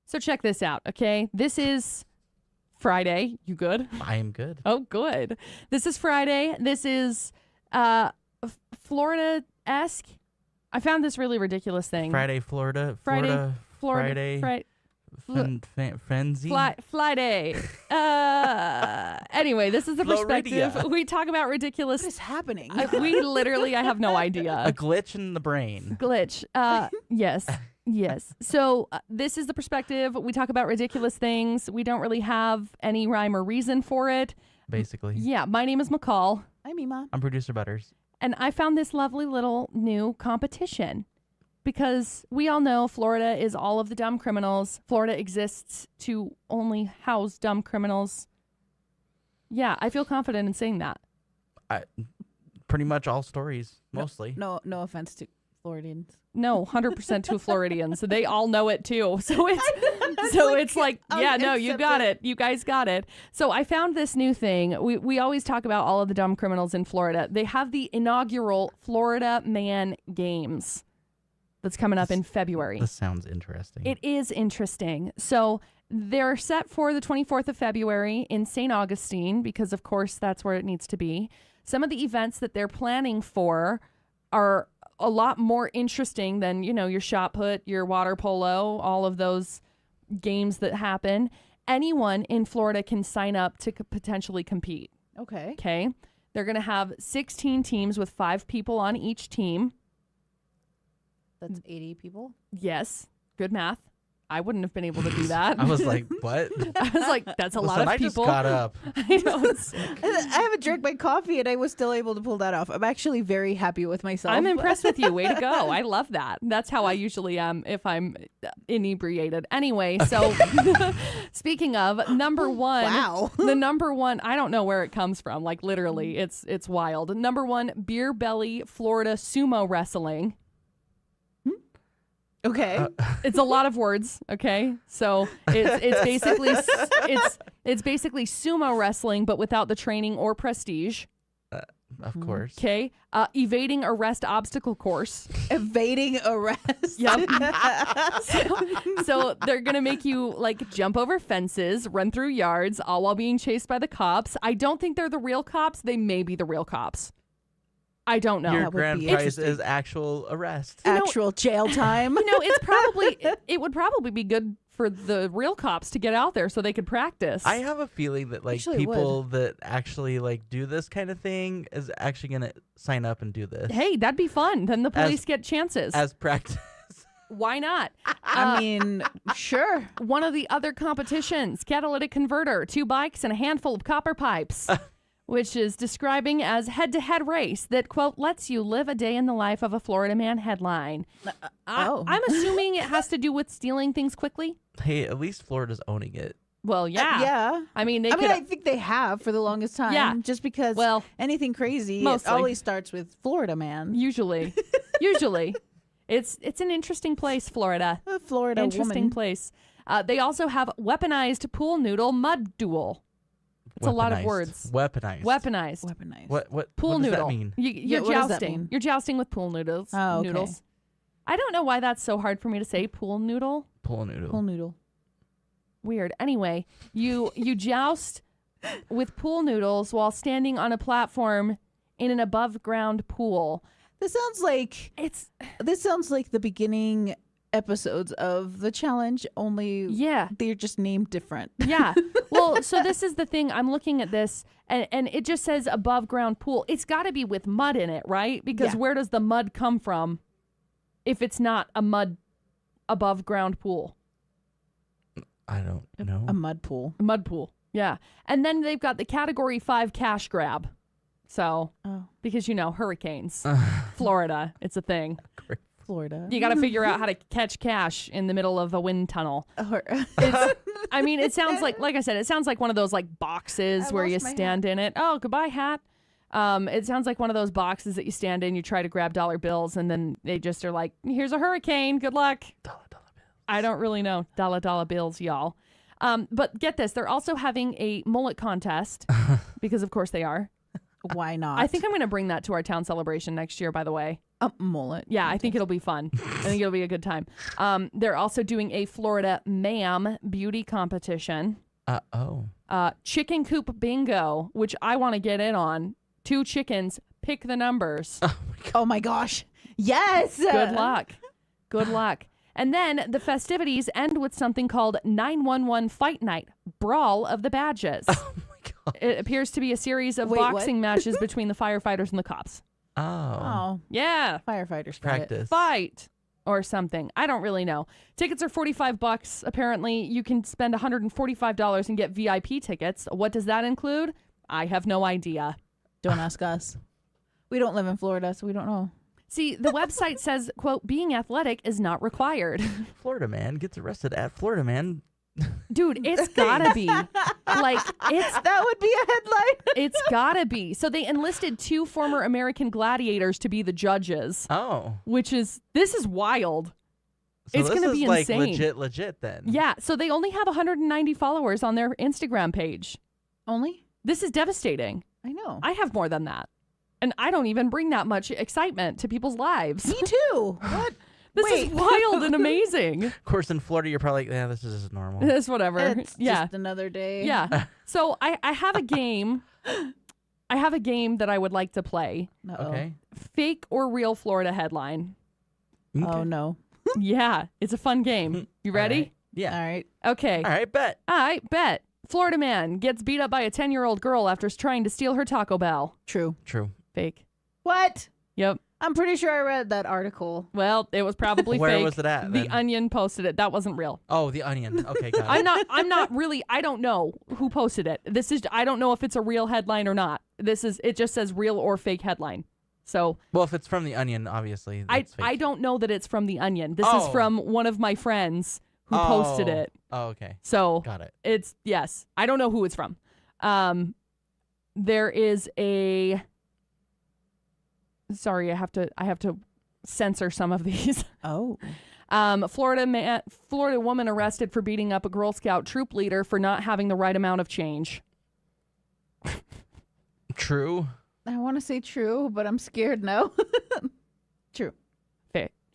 So check this out, okay? This is Friday. You good? I am good. Oh, good. This is Friday. This is Florida-esque. I found this really ridiculous thing. Friday, Florida. Friday. Frenzy. Fly day. Anyway, this is the Floridia. perspective. We talk about ridiculous. What is happening? I have no idea. A glitch in the brain. Glitch. Yes. Yes. So this is the perspective. We talk about ridiculous things. We don't really have any rhyme or reason for it. Basically. Yeah. My name is McCall. I'm Ima. I'm producer Butters. And I found this lovely little new competition because we all know Florida is all of the dumb criminals. Florida exists to only house dumb criminals. Yeah, I feel confident in saying that. Pretty much all stories, mostly. No offense to Floridians. No, 100% to Floridians. So they all know it too. So it's like, yeah, no, you got it. You guys got it. So I found this new thing. We always talk about all of the dumb criminals in Florida. They have the inaugural Florida Man Games that's coming up in February. This sounds interesting. It is interesting. So they're set for the 24th of February in St. Augustine because, of course, that's where it needs to be. Some of the events that they're planning for are a lot more interesting than, your shot put, your water polo, all of those games that happen. Anyone in Florida can sign up to potentially compete. Okay. They're going to have 16 teams with 5 people on each team. That's 80 people? Yes. Good math. I wouldn't have been able to do that. I was like, what? I was like, that's a lot of I people. just got up. I know. I haven't drank my coffee and I was still able to pull that off. I'm actually very happy with myself. I'm impressed with you. Way to go. I love that. That's how I usually am if I'm inebriated. Anyway, so speaking of, number one. Wow. The number one, I don't know where it comes from. Like literally, it's wild. Number one, Beer Belly, Florida Sumo Wrestling. Okay. It's a lot of words, okay? So it's basically sumo wrestling, but without the training or prestige. Of course. Okay. Evading arrest obstacle course. Evading arrest. Yep. so they're going to make you like jump over fences, run through yards, all while being chased by the cops. I don't think they're the real cops. They may be the real cops. I don't know. Your That would grand be prize is actual arrest. Actual jail time. It would probably be good for the real cops to get out there so they could practice. I have a feeling that Actually, people that actually do this kind of thing is actually going to sign up and do this. Hey, that'd be fun. Then the police get chances. As practice. Why not? I mean, sure. One of the other competitions, catalytic converter, 2 bikes and a handful of copper pipes. Which is describing as head-to-head race that, quote, lets you live a day in the life of a Florida man headline. I'm assuming it has to do with stealing things quickly. Hey, at least Florida's owning it. Well, yeah. Yeah. I mean, I think they have for the longest time. Yeah. Just because anything crazy, mostly. it always starts with Florida man. Usually. It's an interesting place, Florida. A Florida Interesting woman. place. They also have weaponized pool noodle mud duel. It's a lot of words. Weaponized. Weaponized. What Pool does noodle. that mean? You're what does that jousting. mean? You're jousting with pool noodles. Oh, okay. Noodles. I don't know why that's so hard for me to say. Pool noodle. Pool noodle. Pool noodle. Weird. Anyway, you joust with pool noodles while standing on a platform in an above ground pool. This sounds like the beginning episodes of the challenge, only they're just named different. Yeah. Well, so this is the thing. I'm looking at this and it just says above ground pool. It's got to be with mud in it, right? Because where does the mud come from if it's not a mud above ground pool? I don't know. A mud pool. A mud pool. Yeah. And then they've got the category 5 cash grab. So, because hurricanes, Florida, it's a thing. Florida. You got to figure out how to catch cash in the middle of a wind tunnel. It sounds like I said, it sounds like one of those boxes where you stand in it. Oh, goodbye hat. It sounds like one of those boxes that you stand in, you try to grab dollar bills, and then they just are like, here's a hurricane. Good luck. Dollar bills. I don't really know. Dollar bills, y'all. But get this. They're also having a mullet contest because, of course, they are. Why not? I think I'm going to bring that to our town celebration next year, by the way. A mullet. Yeah, I think it'll be fun. I think it'll be a good time. They're also doing a Florida Ma'am beauty competition. Chicken coop bingo, which I want to get in on. 2 chickens, pick the numbers. Oh my gosh. Yes. Good luck. Good luck. And then the festivities end with something called 911 Fight Night, Brawl of the Badges. Oh my God. It appears to be a series of boxing matches between the firefighters and the cops. Oh. Yeah. Firefighters Practice. Fight or something. I don't really know. Tickets are $45. Apparently, you can spend $145 and get VIP tickets. What does that include? I have no idea. Don't ask us. We don't live in Florida, so we don't know. See, the website says, quote, being athletic is not required. Florida man gets arrested at Florida man. Dude, it's gotta be. Like, that would be a headline. It's gotta be. So they enlisted 2 former American gladiators to be the judges. Oh. This is wild. So it's gonna be like insane. legit then. Yeah, so they only have 190 followers on their Instagram page. Only? This is devastating. I know. I have more than that. And I don't even bring that much excitement to people's lives. Me too. What? This is wild and amazing. Of course, in Florida, you're probably like, yeah, this is just normal. It's whatever. It's yeah. just another day. Yeah. So I have a game. I have a game that I would like to play. Uh-oh. Okay. Fake or real Florida headline. Oh, no. Yeah. It's a fun game. You ready? Right. Yeah. All right. Okay. All right, bet. All right, bet. Florida man gets beat up by a 10-year-old girl after trying to steal her Taco Bell. True. Fake. What? Yep. I'm pretty sure I read that article. Well, it was probably Where fake. was it at, The then? Onion posted it. That wasn't real. Oh, the Onion. Okay, got it. I'm not really, I don't know who posted it. I don't know if it's a real headline or not. It just says real or fake headline. So Well, if it's from the Onion, obviously, that's fake. I don't know that it's from the Onion. This is from one of my friends who posted it. Oh, okay. So Got it. it's, yes, I don't know who it's from. There is a, sorry, I have to censor some of these. Oh. Florida woman arrested for beating up a Girl Scout troop leader for not having the right amount of change. True. I want to say true, but I'm scared now. True.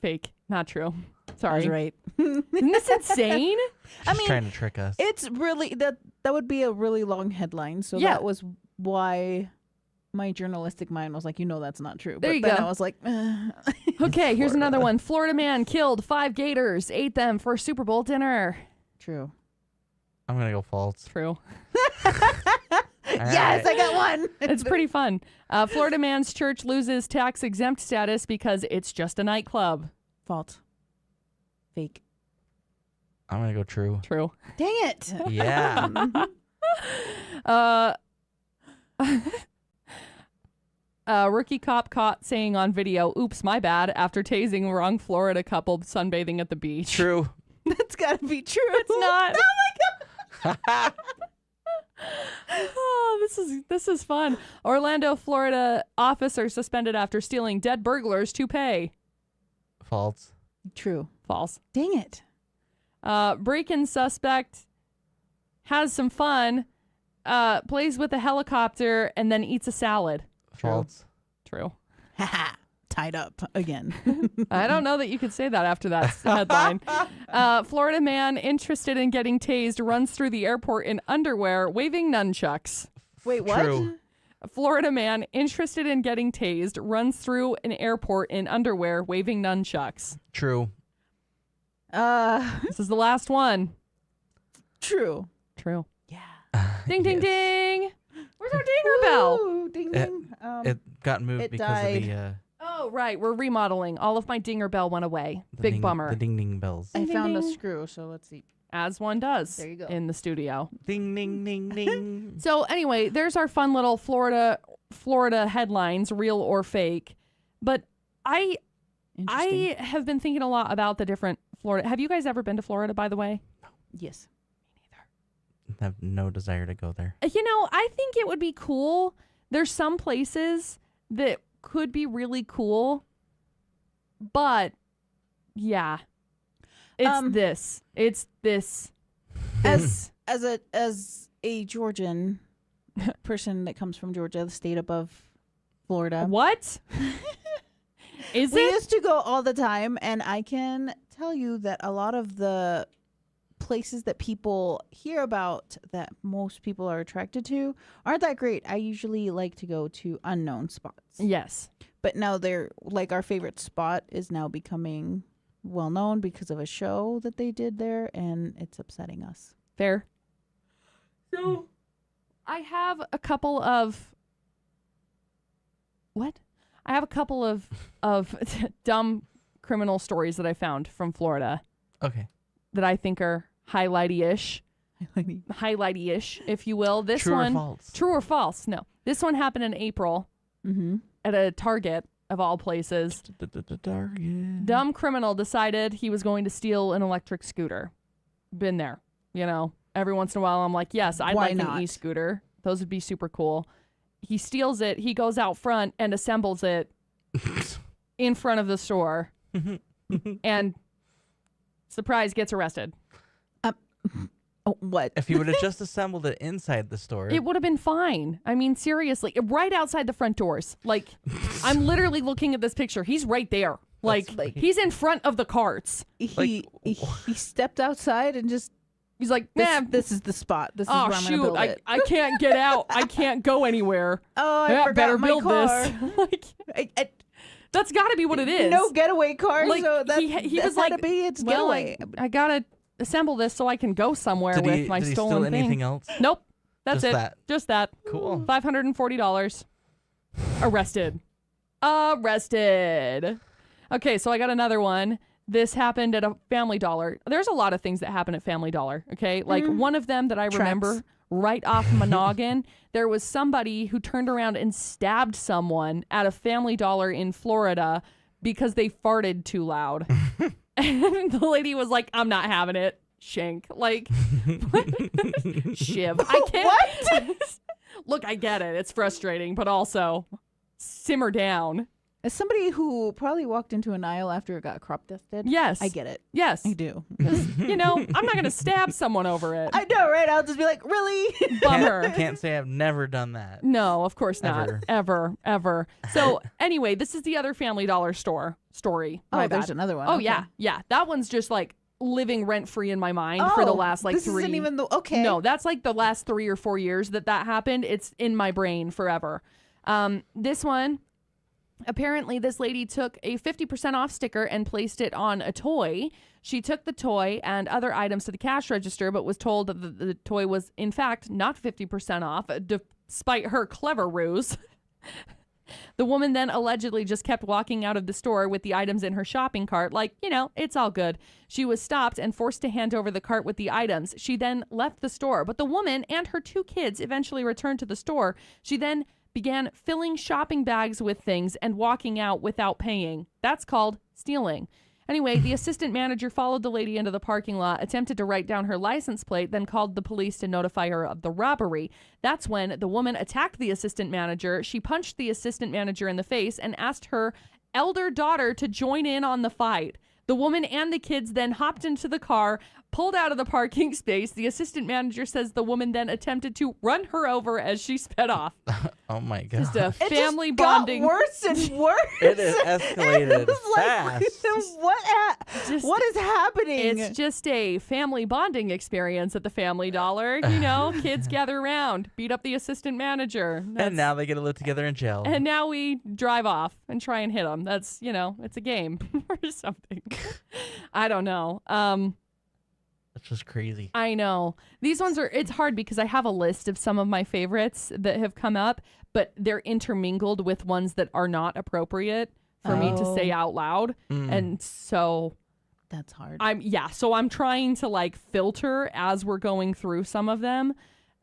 Fake. Not true. Sorry. I was right. Isn't this insane? She's trying to trick us. It's really that would be a really long headline. So Yeah. that was why my journalistic mind was like, that's not true. There but you then go. I was like, Okay, here's another one. Florida man killed 5 gators, ate them for Super Bowl dinner. True. I'm going to go false. True. Yes, I got one. It's pretty fun. Florida man's church loses tax exempt status because it's just a nightclub. False. Fake. I'm going to go true. True. Dang it. Yeah. Rookie cop caught saying on video, "Oops, my bad," after tasing wrong Florida couple sunbathing at the beach. True. That's got to be true. It's not. Oh, my God. Oh, this is fun. Orlando, Florida officer suspended after stealing dead burglars to pay. False. True. False. Dang it. Break-in suspect has some fun, plays with a helicopter, and then eats a salad. False. True. Tied up again. I don't know that you could say that after that headline. Florida man interested in getting tased runs through the airport in underwear, waving nunchucks. Wait, what? True. A Florida man interested in getting tased runs through an airport in underwear, waving nunchucks. True. This is the last one. True. True. Yeah. Ding, ding, ding. Where's our dinger bell? Ooh, ding, ding. It got moved it because died. of the Oh, right. We're remodeling. All of my dinger bell went away. Big ding, bummer. The ding ding bells. I Ding, found a ding. screw, so let's see. As one does. There you go. In the studio. Ding ding ding ding. So anyway, there's our fun little Florida headlines, real or fake. But I have been thinking a lot about the different Florida. Have you guys ever been to Florida, by the way? Yes. I have no desire to go there. I think it would be cool. There's some places that could be really cool, but yeah, it's this. As a Georgian person that comes from Georgia, the state above Florida. What? Is we it? used to go all the time, and I can tell you that a lot of the places that people hear about that most people are attracted to aren't that great. I usually like to go to unknown spots. Yes. But now they're like our favorite spot is now becoming well known because of a show that they did there, and it's upsetting us. Fair. So I have a couple of dumb criminal stories that I found from Florida Okay. that I think are highlighty-ish, if you will. This True one, or false? true or false? No. This one happened in April at a Target of all places. Target. Dumb criminal decided he was going to steal an electric scooter. Been there, Every once in a while, I'm like, yes, I'd Why like not? an e-scooter. Those would be super cool. He steals it. He goes out front and assembles it in front of the store. And surprise, gets arrested. Oh, what? If he would have just assembled it inside the store, It would have been fine. I mean, seriously, right outside the front doors. Like, I'm literally looking at this picture. He's right there. Like, he's in front of the carts. He stepped outside and just He's like, man, this is the spot. This is where I'm gonna shoot, build it. I can't get out. I can't go anywhere. Oh, I Yeah, forgot better my build car. this. Like, that's got to be what it is. No getaway car. Like, so that, he that was had like, to be its well, getaway. I gotta assemble this so I can go somewhere did with he, my did he stolen steal thing. anything else? Nope, that's Just it. that. Just that. Cool. $540. Arrested. Arrested. Okay, so I got another one. This happened at a Family Dollar. There's a lot of things that happen at Family Dollar, okay? Like one of them that I remember right off my noggin, there was somebody who turned around and stabbed someone at a Family Dollar in Florida because they farted too loud. And the lady was like, I'm not having it. Shank. Like, shiv. I can't. What? Look, I get it. It's frustrating, but also simmer down. As somebody who probably walked into an aisle after it got crop dusted, Yes. I get it. Yes. I do. I'm not going to stab someone over it. I know, right? I'll just be like, really? Bummer. Can't say I've never done that. No, of course not. Ever. Ever. So anyway, this is the other Family Dollar store story. Oh, My there's bad. another one. Oh, Okay. yeah. Yeah. That one's just like living rent free in my mind for the last like this 3. Isn't even the okay. No, that's like the last 3 or 4 years that happened. It's in my brain forever. This one, apparently this lady took a 50% off sticker and placed it on a toy. She took the toy and other items to the cash register, but was told that the toy was in fact not 50% off, despite her clever ruse. The woman then allegedly just kept walking out of the store with the items in her shopping cart like, it's all good. She was stopped and forced to hand over the cart with the items. She then left the store, but the woman and her 2 kids eventually returned to the store. She then began filling shopping bags with things and walking out without paying. That's called stealing. Anyway, the assistant manager followed the lady into the parking lot, attempted to write down her license plate, then called the police to notify her of the robbery. That's when the woman attacked the assistant manager. She punched the assistant manager in the face and asked her elder daughter to join in on the fight. The woman and the kids then hopped into the car, pulled out of the parking space. The assistant manager says the woman then attempted to run her over as she sped off. Oh my god. Just a It family just bonding. got worse and worse. It has escalated It was like, fast. what is happening? It's just a family bonding experience at the Family Dollar. Kids gather around, beat up the assistant manager. And now they get to live together in jail. And now we drive off and try and hit them. That's, it's a game or something. I don't know. That's just crazy. I know. These ones it's hard because I have a list of some of my favorites that have come up, but they're intermingled with ones that are not appropriate for me to say out loud. And so That's hard. so I'm trying to like filter as we're going through some of them.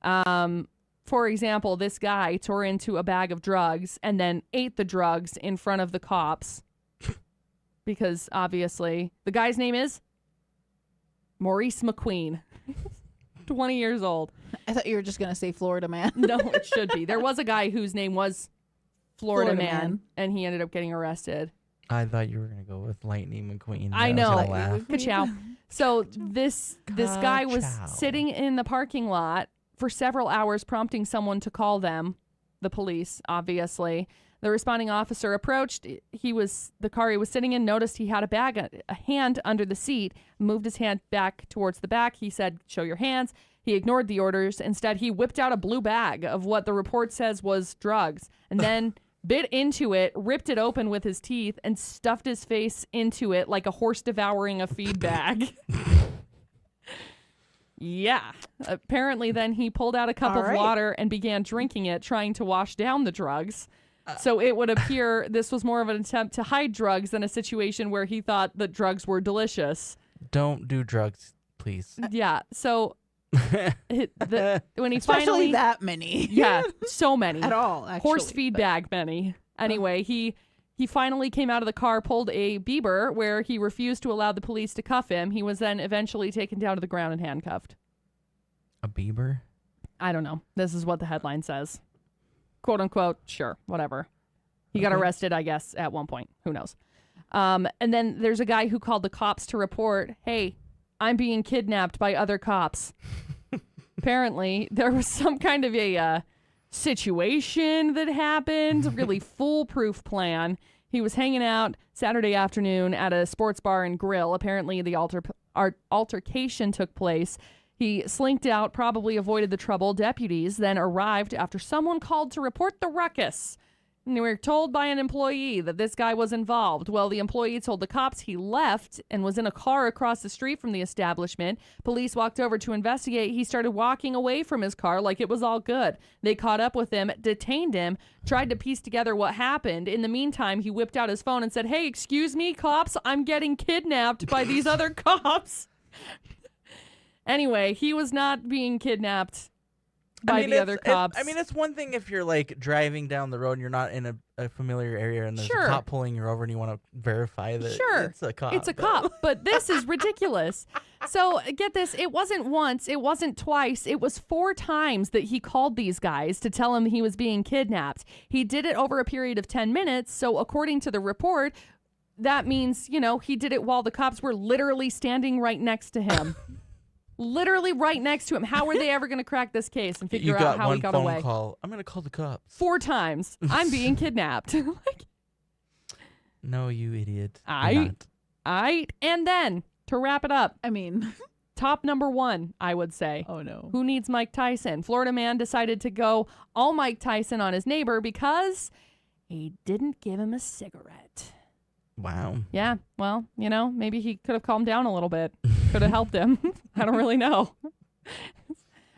For example, this guy tore into a bag of drugs and then ate the drugs in front of the cops because obviously the guy's name is Maurice McQueen, 20 years old. I thought you were just going to say Florida man. No, it should be. There was a guy whose name was Florida Florida man, Man. and he ended up getting arrested. I thought you were gonna go with Lightning McQueen. I was know. gonna laugh. Ka-chow. So this guy was Ka-chow. sitting in the parking lot for several hours, prompting someone to call them, the police, obviously. The responding officer approached. The car he was sitting in, noticed he had a hand under the seat, moved his hand back towards the back. He said, "Show your hands." He ignored the orders. Instead, he whipped out a blue bag of what the report says was drugs, and then bit into it, ripped it open with his teeth, and stuffed his face into it like a horse devouring a feed bag. Yeah. Apparently, then he pulled out a cup of water and began drinking it, trying to wash down the drugs. So it would appear this was more of an attempt to hide drugs than a situation where he thought that drugs were delicious. Don't do drugs, please. Yeah. So when he Especially finally that many. Yeah, so many. At all, actually. Horse feed bag many. Anyway, he finally came out of the car, pulled a Bieber where he refused to allow the police to cuff him. He was then eventually taken down to the ground and handcuffed. A Bieber? I don't know. This is what the headline says. Quote unquote, sure, whatever. He got arrested, I guess, at one point. Who knows? And then there's a guy who called the cops to report, "Hey, I'm being kidnapped by other cops." Apparently, there was some kind of a situation that happened, a really foolproof plan. He was hanging out Saturday afternoon at a sports bar and grill. Apparently, the altercation took place. He slinked out, probably avoided the trouble. Deputies then arrived after someone called to report the ruckus. And they were told by an employee that this guy was involved. Well, the employee told the cops he left and was in a car across the street from the establishment. Police walked over to investigate. He started walking away from his car like it was all good. They caught up with him, detained him, tried to piece together what happened. In the meantime, he whipped out his phone and said, "Hey, excuse me, cops, I'm getting kidnapped by these other cops." Anyway, he was not being kidnapped by the other cops. It's one thing if you're like driving down the road and you're not in a familiar area and there's Sure. a cop pulling you over and you want to verify that it's a cop. It's a cop, but this is ridiculous. So get this, it wasn't once, it wasn't twice, it was 4 times that he called these guys to tell him he was being kidnapped. He did it over a period of 10 minutes, so according to the report, that means, he did it while the cops were literally standing right next to him. Literally right next to him. How were they ever going to crack this case and figure out how he got away? Call. I'm going to call the cops. 4 times. I'm being kidnapped. No, you idiot. And then, to wrap it up, top number 1, I would say. Oh, no. Who needs Mike Tyson? Florida man decided to go all Mike Tyson on his neighbor because he didn't give him a cigarette. Wow. Yeah, well, maybe he could have calmed down a little bit. Could have helped him. I don't really know.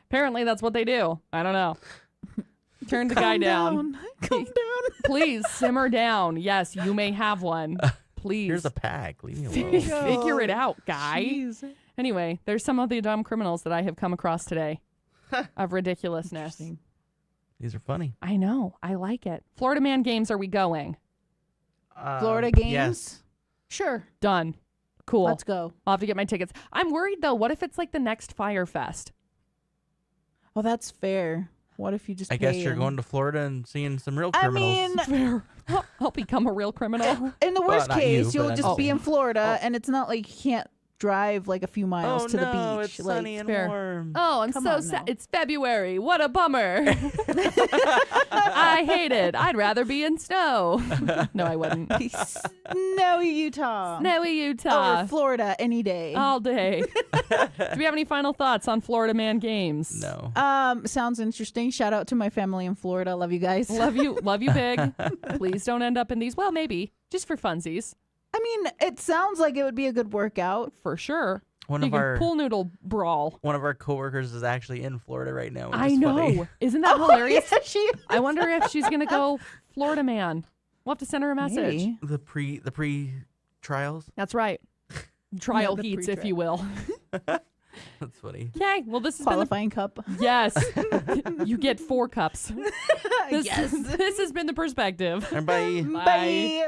Apparently, that's what they do. I don't know. Turn the guy down. Calm down. Please simmer down. Yes, you may have one. Please. Here's a pack. Leave me alone. Figure it out, guy. Jeez. Anyway, there's some of the dumb criminals that I have come across today of ridiculousness. These are funny. I know. I like it. Florida Man games, are we going? Florida games? Yes. Sure. Done. Cool. Let's go. I'll have to get my tickets. I'm worried, though. What if it's like the next Fire Fest? Oh, that's fair. What if you just I pay guess you're and- going to Florida and seeing some real criminals. Fair. I'll become a real criminal. In the worst not case, you, you'll but just I'm be in saying. Florida, and it's not like you can't drive like a few miles to the beach. It's sunny and fair. warm. Oh, I'm Come so on sad. now. It's February. What a bummer. I hate it. I'd rather be in snow. No, I wouldn't. Snowy Utah. Snowy Utah. Or Florida any day. All day. Do we have any final thoughts on Florida Man games? No. Sounds interesting. Shout out to my family in Florida. Love you guys. Love you big. Please don't end up in these. Well, maybe. Just for funsies. It sounds like it would be a good workout. For sure. One You of can our pool noodle brawl. one of our coworkers is actually in Florida right now. Which I is know. funny. Isn't that hilarious? Yeah, she I wonder if she's going to go Florida Man. We'll have to send her a message. Maybe. The pre trials. That's right. Trial the heats, if pre-trial. you will. That's funny. Okay. Well, this has been the Qualifying cup. Yes. You get 4 cups. Yes. This has been The Perspective. And bye. Bye. Bye.